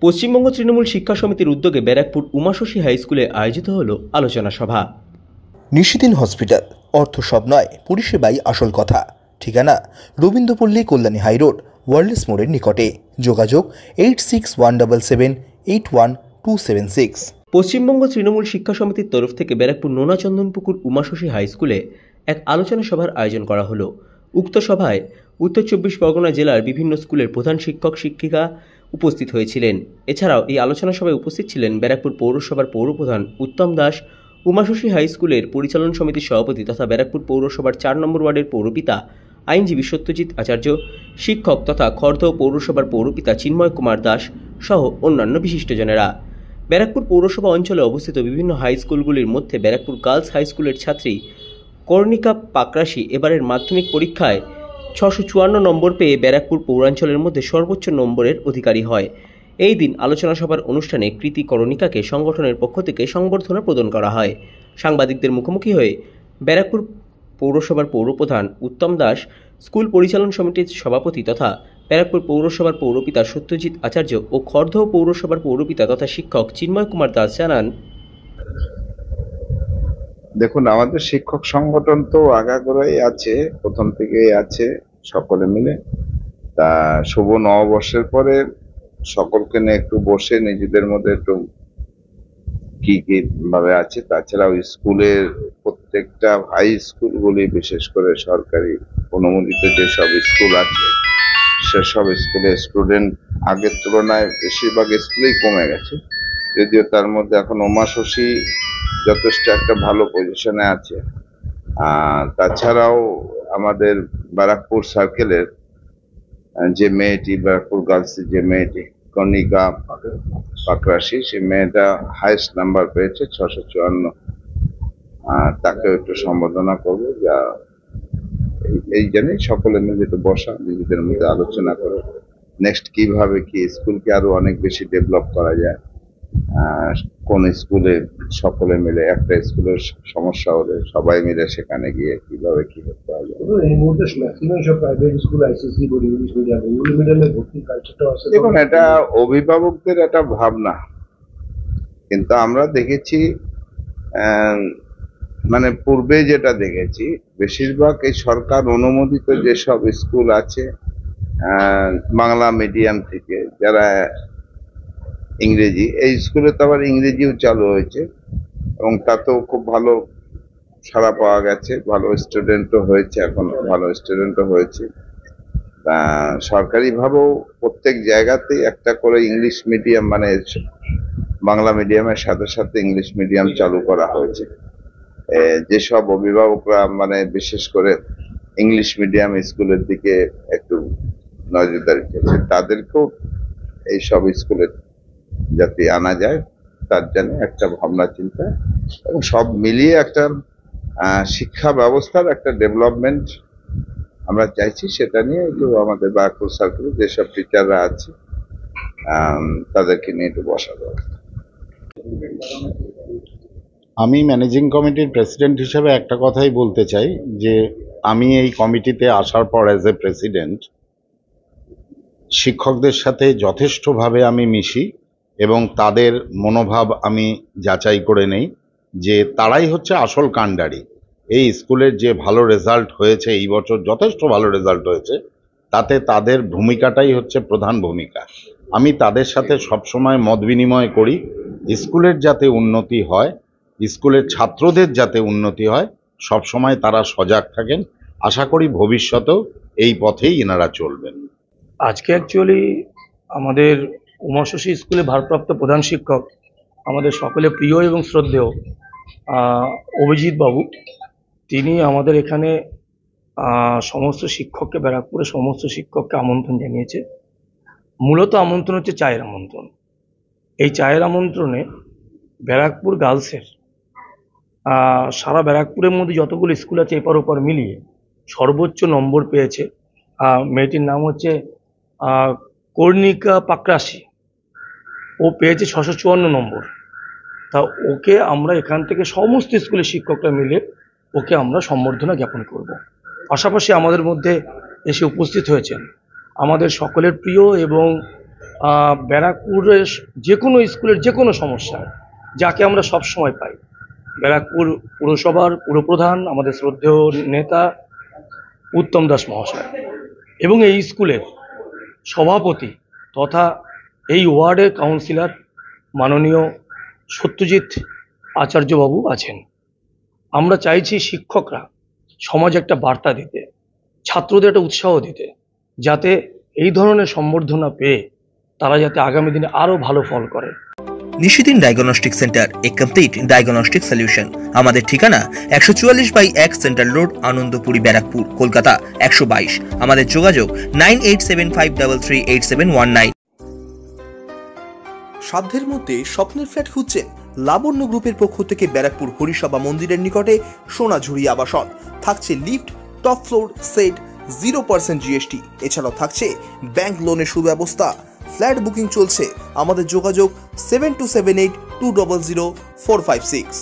পশ্চিমবঙ্গ তৃণমূল শিক্ষা সমিতির উদ্যোগে ব্যারাকপুর উমাশশী হাই স্কুলে আয়োজিত হলো আলোচনা সভা। নিশিদিন হসপিটাল, অর্থ সব নয়, পরিষেবাই আসল কথা। ঠিকানা রবীন্দ্রপল্লী, কল্যাণী হাইরোড, ওয়ার্ল্ডস মোড়ের নিকটে। যোগাযোগ 8617781276। পশ্চিমবঙ্গ তৃণমূল শিক্ষা সমিতির তরফ থেকে ব্যারাকপুর নোনাচন্দনপুকুর উমাশশী হাই স্কুলে এক আলোচনা সভার আয়োজন করা হলো। উক্ত সভায় উত্তর 24 পরগনা জেলার বিভিন্ন স্কুলের প্রধান শিক্ষক শিক্ষিকা উপস্থিত হয়েছিলেন। এছাড়াও এই আলোচনা সভায় উপস্থিত ছিলেন ব্যারাকপুর পৌরসভার পৌরপ্রধান উত্তম দাস, উমাশশী হাই স্কুলের পরিচালন সমিতির সভাপতি তথা ব্যারাকপুর পৌরসভার 4 নম্বর ওয়ার্ডের পৌরপিতা আইনজীবী সত্যজিৎ আচার্য, শিক্ষক তথা খড়দহ পৌরসভার পৌরপিতা চিন্ময় কুমার দাস সহ অন্যান্য বিশিষ্টজনেরা। ব্যারাকপুর পৌরসভা অঞ্চলে অবস্থিত বিভিন্ন হাই স্কুলগুলির মধ্যে ব্যারাকপুর গার্লস হাই স্কুলের ছাত্রী কর্ণিকা পাকরাশি এবারের মাধ্যমিক পরীক্ষায় 654 নম্বর পেয়ে ব্যারাকপুর পৌরাঞ্চলের মধ্যে সর্বোচ্চ নম্বরের অধিকারী হয়। এই দিন আলোচনা সভার অনুষ্ঠানে কৃতি কর্ণিকাকে সংগঠনের পক্ষ থেকে সংবর্ধনা প্রদান করা হয়। সাংবাদিকদের মুখোমুখি হয়ে ব্যারাকপুর পৌরসভার পৌরপ্রধান উত্তম দাস, স্কুল পরিচালন সমিতির সভাপতি তথা ব্যারাকপুর পৌরসভার পৌরপিতা সত্যজিৎ আচার্য ও খড়দহ পৌরসভার পৌরপিতা তথা শিক্ষক চিন্ময় কুমার দাস জানান, দেখুন, আমাদের শিক্ষক সংগঠন তো আগাগোড়াই আছে, প্রথম থেকেই আছে, সকলে মিলে। তা শুভ নববর্ষের পরে সকলকে নিয়ে একটু বসে নিজেদের মধ্যে একটু কি কি ভাবে আছে, তাছাড়াও স্কুলের প্রত্যেকটা হাই স্কুলগুলি, বিশেষ করে সরকারি অনুমোদিত যেসব স্কুল আছে সেসব স্কুলে স্টুডেন্ট আগের তুলনায় বেশিরভাগ স্কুলেই কমে গেছে। যদিও তার মধ্যে এখন উমাশশী যথেষ্ট একটা ভালো পজিশনে আছে। তাছাড়াও আমাদের ব্যারাকপুর সার্কেলের যে মেয়েটি, ব্যারাকপুর গার্লসের যে মেয়েটি কর্ণিকা পাকরাশি, সে মেয়েটা হাইস্ট নাম্বার পেয়েছে 654। তাকে একটু সম্বোধনা করবো, যা এই জন্যই সকলে মিলে একটু বসা, নিজেদের মধ্যে আলোচনা করে নেক্সট কিভাবে কি স্কুলকে আরো অনেক বেশি ডেভেলপ করা যায়। কোন স্কুলে সকলে মিলে, একটা স্কুলের সমস্যা হলে সবাই মিলে সেখানে গিয়ে কিভাবে কি করতে হবে। দেখুন, এটা অভিভাবকদের একটা ভাবনা, কিন্তু আমরা দেখেছি মানে পূর্বে যেটা দেখেছি, বেশিরভাগ এই সরকার অনুমোদিত যেসব স্কুল আছে বাংলা মিডিয়াম থেকে, যারা ইংরেজি, এই স্কুলে তো আবার ইংরেজিও চালু হয়েছে এবং তাতেও খুব ভালো সাড়া পাওয়া গেছে, ভালো স্টুডেন্টও হয়েছে, এখন ভালো স্টুডেন্টও হয়েছে। সরকারিভাবেও প্রত্যেক জায়গাতেই একটা করে ইংলিশ মিডিয়াম, মানে বাংলা মিডিয়ামের সাথে সাথে ইংলিশ মিডিয়াম চালু করা হয়েছে। যেসব অভিভাবকরা মানে বিশেষ করে ইংলিশ মিডিয়াম স্কুলের দিকে একটু নজরদারি করছে, তাদেরকেও এইসব স্কুলে যাতে আনা যায় তার জন্য একটা ভাবনা চিন্তা, এবং সব মিলিয়ে একটা শিক্ষা ব্যবস্থার একটা ডেভেলপমেন্ট আমরা চাইছি। সেটা নিয়ে একটু আমাদের ব্যারাকপুর সার্কেলে যেসব টিচাররা আছে তাদেরকে নিয়ে একটু বসা দরকার। আমি ম্যানেজিং কমিটির প্রেসিডেন্ট হিসেবে একটা কথাই বলতে চাই, যে আমি এই কমিটিতে আসার পর অ্যাজ এ প্রেসিডেন্ট শিক্ষকদের সাথে যথেষ্টভাবে আমি মিশি এবং তাদের মনোভাব আমি যাচাই করে নেই যে তারাই হচ্ছে আসল কাণ্ডারি। এই স্কুলের যে ভালো রেজাল্ট হয়েছে, এই বছর যথেষ্ট ভালো রেজাল্ট হয়েছে, তাতে তাদের ভূমিকাটাই হচ্ছে প্রধান ভূমিকা। আমি তাদের সাথে সবসময় মত বিনিময় করি, স্কুলের যাতে উন্নতি হয়, স্কুলের ছাত্রদের যাতে উন্নতি হয়, সবসময় তারা সজাগ থাকেন। আশা করি ভবিষ্যতেও এই পথেই এনারা চলবেন। আজকে অ্যাকচুয়ালি আমাদের উমাশশী স্কুলে ভারপ্রাপ্ত প্রধান শিক্ষক, আমাদের সকলে প্রিয় এবং শ্রদ্ধেয় অভিজিৎ বাবু, তিনি আমাদের এখানে সমস্ত শিক্ষককে, ব্যারাকপুরের সমস্ত শিক্ষককে আমন্ত্রণ জানিয়েছে। মূলত আমন্ত্রণ হচ্ছে চায়ের আমন্ত্রণ। এই চায়ের আমন্ত্রণে ব্যারাকপুর গার্লসের সারা ব্যারাকপুরের মধ্যে যতগুলো স্কুল আছে এপার ওপার মিলিয়ে সর্বোচ্চ নম্বর পেয়েছে মেয়েটির নাম হচ্ছে কর্ণিকা পাকরাশি। ও পেয়েছে 654 নম্বর। তা ওকে আমরা এখান থেকে সমস্ত স্কুলের শিক্ষকরা মিলে ওকে আমরা সম্বর্ধনা জ্ঞাপন করব। পাশাপাশি আমাদের মধ্যে এসে উপস্থিত হয়েছেন আমাদের সকলের প্রিয় এবং ব্যারাকপুরের যে কোনো স্কুলের যে কোনো সমস্যা যাকে আমরা সব সময় পাই, ব্যারাকপুর পুরসভার পুরপ্রধান আমাদের শ্রদ্ধেয় নেতা উত্তম দাস মহাশয় এবং এই স্কুলের সভাপতি তথা এই ওয়ার্ডের কাউন্সিলর মাননীয় সত্যজিৎ আচার্যবাবু আছেন। আমরা চাইছি শিক্ষকরা সমাজে একটা বার্তা দিতে, ছাত্রদের একটা উৎসাহ দিতে, যাতে এই ধরনের সম্বর্ধনা পেয়ে তারা যাতে আগামী দিনে আরও ভালো ফল করে। নিশিদিন ডায়াগনস্টিক সেন্টার, এ কমপ্লিট ডায়াগনস্টিক সলিউশন। আমাদের ঠিকানা 144/1 সেন্ট্রাল রোড, আনন্দপুরি, ব্যারাকপুর, কলকাতা 122। আমাদের যোগাযোগ 9875338719। সাধ্যের মধ্যে স্বপ্নের ফ্ল্যাট খুঁজছেন? লাবণ্য গ্রুপের পক্ষ থেকে ব্যারাকপুর হরিসভা মন্দিরের নিকটে সোনাঝুরি আবাসন। থাকছে lift, top floor, set, 0% GST। এছাড়াও থাকছে ব্যাংক লোনের সুব্যবস্থা। ফ্ল্যাট বুকিং চলছে। আমাদের যোগাযোগ 7278200456।